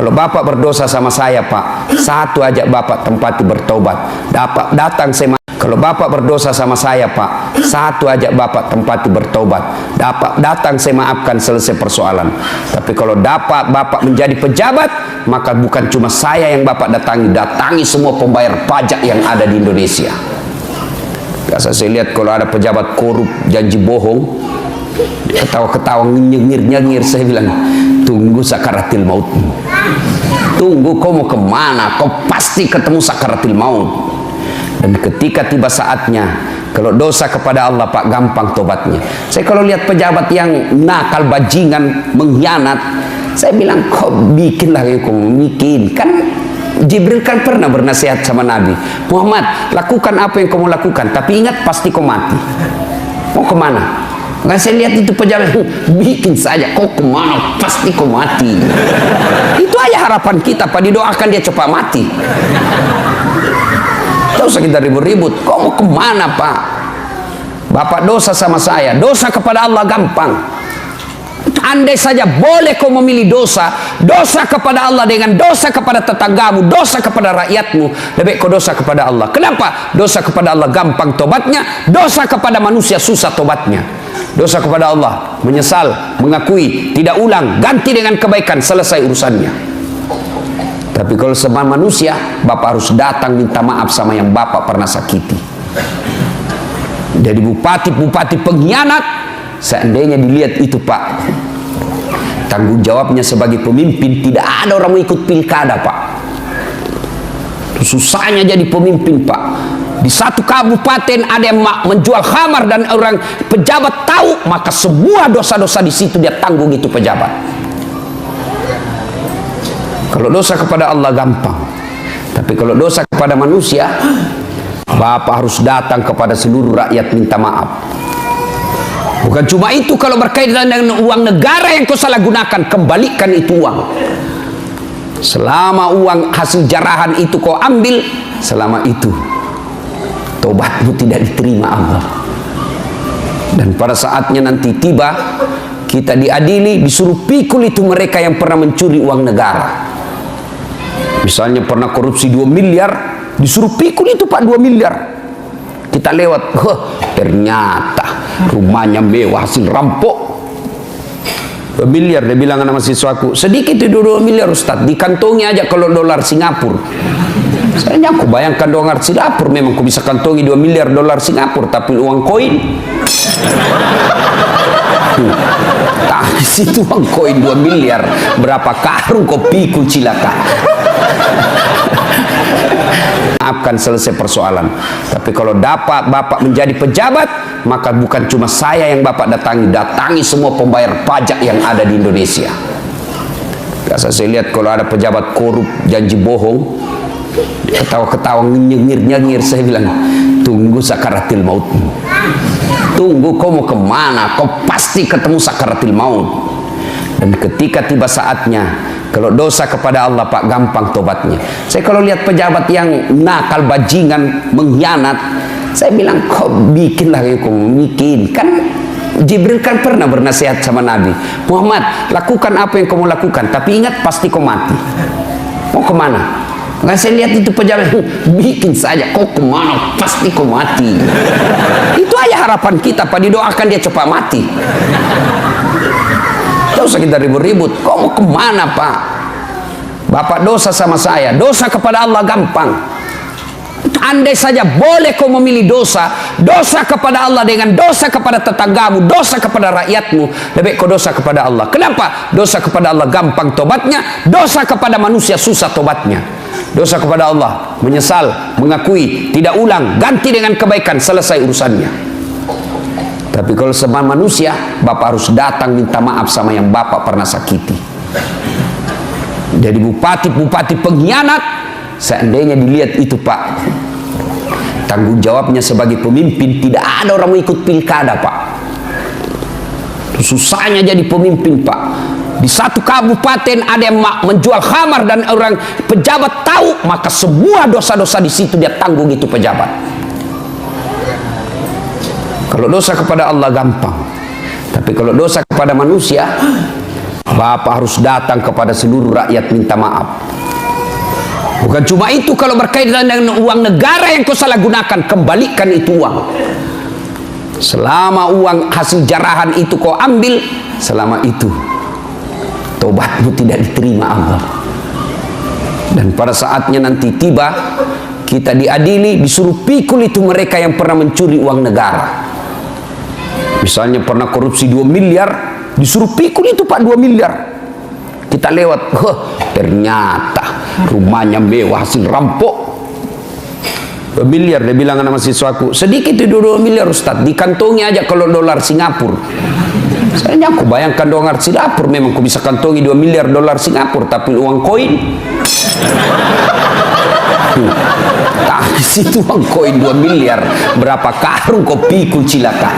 Kalau Bapak berdosa sama saya, Pak, satu aja Bapak tempati bertobat. Datang saya. Kalau Bapak berdosa sama saya, Pak, satu aja Bapak tempati bertobat. Datang saya maafkan, selesai persoalan. Tapi kalau Bapak menjadi pejabat, maka bukan cuma saya yang Bapak datangi semua pembayar pajak yang ada di Indonesia. Biasa saya lihat kalau ada pejabat korup, janji bohong, ketawa-ketawa, nyengir-nyengir, saya bilang, tunggu sakaratil mautmu. Tunggu, kau mau kemana? Kau pasti ketemu sakaratil maut. Dan ketika tiba saatnya, kalau dosa kepada Allah, Pak, gampang tobatnya. Saya kalau lihat pejabat yang nakal, bajingan, mengkhianat, saya bilang, kau bikin lah yang kau bikin. Kan Jibril kan pernah bernasihat sama Nabi, Muhammad, lakukan apa yang kamu lakukan, tapi ingat pasti kau mati. Mau kemana? Nggak, saya lihat itu pejabat, bikin saja, kau kemana, pasti kau mati. Itu aja harapan kita, Pak, didoakan dia cepat mati. Tidak usah kita ribut-ribut. Kau mau kemana, Pak? Bapak dosa sama saya, dosa kepada Allah gampang. Andai saja boleh kau memilih dosa kepada Allah dengan dosa kepada tetanggamu, dosa kepada rakyatmu, lebih kau dosa kepada Allah. Kenapa? Dosa kepada Allah gampang tobatnya, dosa kepada manusia susah tobatnya. Dosa kepada Allah, menyesal, mengakui, tidak ulang, ganti dengan kebaikan, selesai urusannya. Tapi kalau sama manusia, Bapak harus datang minta maaf sama yang Bapak pernah sakiti. Jadi bupati pengkhianat, seandainya dilihat itu, Pak, tanggung jawabnya sebagai pemimpin, tidak ada orang mau ikut pilkada, Pak. Susahnya jadi pemimpin, Pak. Di satu kabupaten ada yang menjual khamar dan orang pejabat tahu, maka semua dosa-dosa di situ dia tanggung itu pejabat. Kalau dosa kepada Allah gampang, tapi kalau dosa kepada manusia, Bapak harus datang kepada seluruh rakyat minta maaf. Bukan cuma itu, kalau berkaitan dengan uang negara yang kau salah gunakan, kembalikan itu uang. Selama uang hasil jarahan itu kau ambil, selama itu tobatmu tidak diterima Allah. Dan pada saatnya nanti tiba, kita diadili, disuruh pikul itu mereka yang pernah mencuri uang negara. Misalnya pernah korupsi 2 miliar, disuruh pikul itu, Pak, 2 miliar. Kita lewat, ternyata rumahnya mewah, hasil rampok 2 miliar. Dia bilang sama siswaku, sedikit itu 2 miliar Ustaz, dikantongi aja kalau dolar Singapura. Saya aku bayangkan dolar Singapura, memang aku bisa kantongi 2 miliar dolar Singapura, tapi uang koin. Di situ uang koin 2 miliar, berapa karung kopi cilaka. Maafkan, selesai persoalan. Tapi kalau Bapak menjadi pejabat, maka bukan cuma saya yang Bapak datangi semua pembayar pajak yang ada di Indonesia. Biasa saya lihat kalau ada pejabat korup, janji bohong, ketawa-ketawa, nyengir-nyengir, saya bilang, tunggu sakaratil mautmu. Tunggu, kau mau kemana? Kau pasti ketemu sakaratil maut. Dan ketika tiba saatnya, kalau dosa kepada Allah, Pak, gampang tobatnya. Saya kalau lihat pejabat yang nakal, bajingan, mengkhianat, saya bilang, kau bikin lah yang kau bikin. Kan Jibril kan pernah bernasihat sama Nabi, Muhammad, lakukan apa yang kamu lakukan, tapi ingat pasti kau mati. Mau kemana? Nggak, saya lihat itu pejabat, bikin saja, kau kemana, pasti kau mati. Itu aja harapan kita, Pak, didoakan dia cepat mati. Tidak usah kita ribut-ribut. Kau mau kemana, Pak? Bapak dosa sama saya, dosa kepada Allah gampang. Andai saja boleh kau memilih dosa kepada Allah dengan dosa kepada tetanggamu, dosa kepada rakyatmu, lebih kau dosa kepada Allah. Kenapa? Dosa kepada Allah gampang tobatnya, dosa kepada manusia susah tobatnya. Dosa kepada Allah, menyesal, mengakui, tidak ulang, ganti dengan kebaikan, selesai urusannya. Tapi kalau sama manusia, Bapak harus datang minta maaf sama yang Bapak pernah sakiti. Jadi bupati pengkhianat, seandainya dilihat itu, Pak, tanggung jawabnya sebagai pemimpin, tidak ada orang mau ikut pilkada, Pak. Susahnya jadi pemimpin, Pak. Di satu kabupaten ada yang menjual khamar dan orang pejabat tahu, maka semua dosa-dosa di situ dia tanggung itu pejabat. Kalau dosa kepada Allah gampang, tapi kalau dosa kepada manusia, Bapak harus datang kepada seluruh rakyat minta maaf. Bukan cuma itu, kalau berkaitan dengan uang negara yang kau salah gunakan, kembalikan itu uang. Selama uang hasil jarahan itu kau ambil, selama itu tobatmu tidak diterima Allah. Dan pada saatnya nanti tiba, kita diadili, disuruh pikul itu mereka yang pernah mencuri uang negara. Misalnya pernah korupsi 2 miliar, disuruh pikul itu Pak 2 miliar. Kita lewat, ternyata rumahnya mewah hasil rampok. 2 miliar, dia bilang sama siswaku, sedikit itu 2 miliar Ustaz, dikantongi aja kalau dolar Singapura. Saya aku bayangkan dolar Singapura, memang aku bisa kantongi 2 miliar dolar Singapura, tapi uang koin. Tapi situ uang koin 2 miliar, berapa karung kau pikul cilaka.